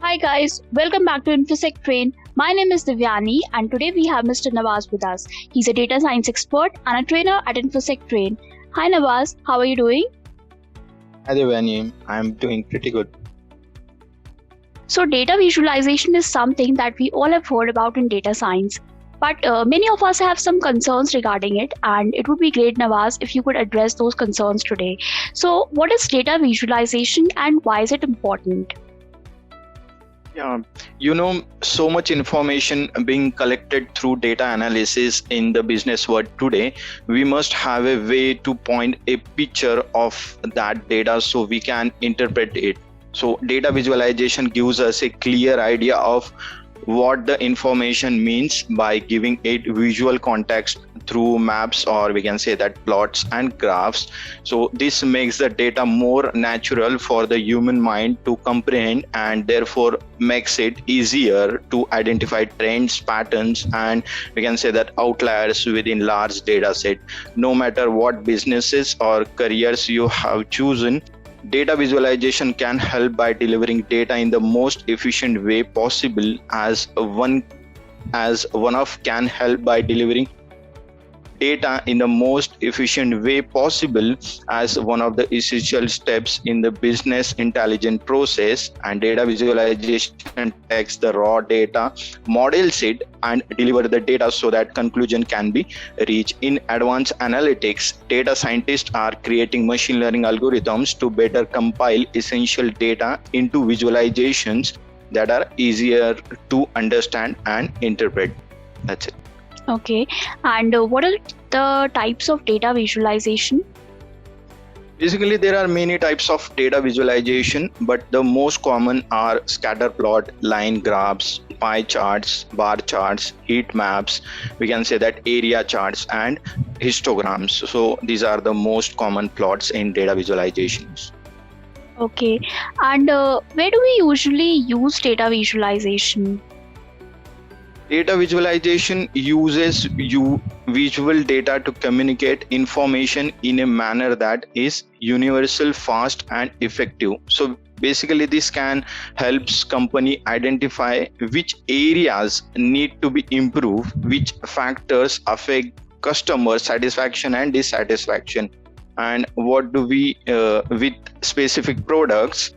Hi guys, welcome back to InfosecTrain. My name is Divyani and today we have Mr. Nawaz with us. He's a data science expert and a trainer at InfosecTrain. Hi Nawaz, how are you doing? Hi Devani, I'm doing pretty good. So data visualization is something that we all have heard about in data science. But many of us have some concerns regarding it, and it would be great, Nawaz, if you could address those concerns today. So, what is data visualization and why is it important? Yeah, so much information being collected through data analysis in the business world today. We must have a way to point a picture of that data so we can interpret it. So data visualization gives us a clear idea of what the information means by giving it visual context through maps, or we can say that plots and graphs. So this makes the data more natural for the human mind to comprehend, and therefore makes it easier to identify trends, patterns, and we can say that outliers within large data set. No matter what businesses or careers you have chosen, data visualization can help by delivering data in the most efficient way possible. As one of can help by delivering data in the most efficient way possible as one of the essential steps in the business intelligence process. And data visualization takes the raw data, models it, and deliver the data so that conclusion can be reached. In advanced analytics, data scientists are creating machine learning algorithms to better compile essential data into visualizations that are easier to understand and interpret. That's it. Okay, and what are the types of data visualization? Basically, there are many types of data visualization, but the most common are scatter plot, line graphs, pie charts, bar charts, heat maps, we can say that area charts, and histograms. So these are the most common plots in data visualizations. Okay, and where do we usually use data visualization? Data visualization uses visual data to communicate information in a manner that is universal, fast, and effective. So basically, this can helps company identify which areas need to be improved, which factors affect customer satisfaction and dissatisfaction, and what do we with specific products.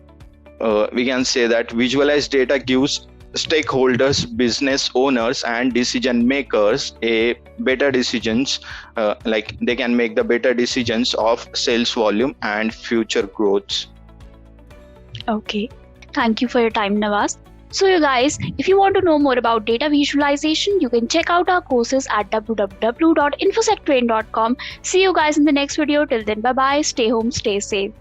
We can say that visualized data gives stakeholders, business owners, and decision makers a better decisions, like they can make the better decisions of sales volume and future growths. Okay, thank you for your time, Nawaz. So you guys, if you want to know more about data visualization, you can check out our courses at www.infosectrain.com. See you guys in the next video. Till then, bye bye, stay home, stay safe.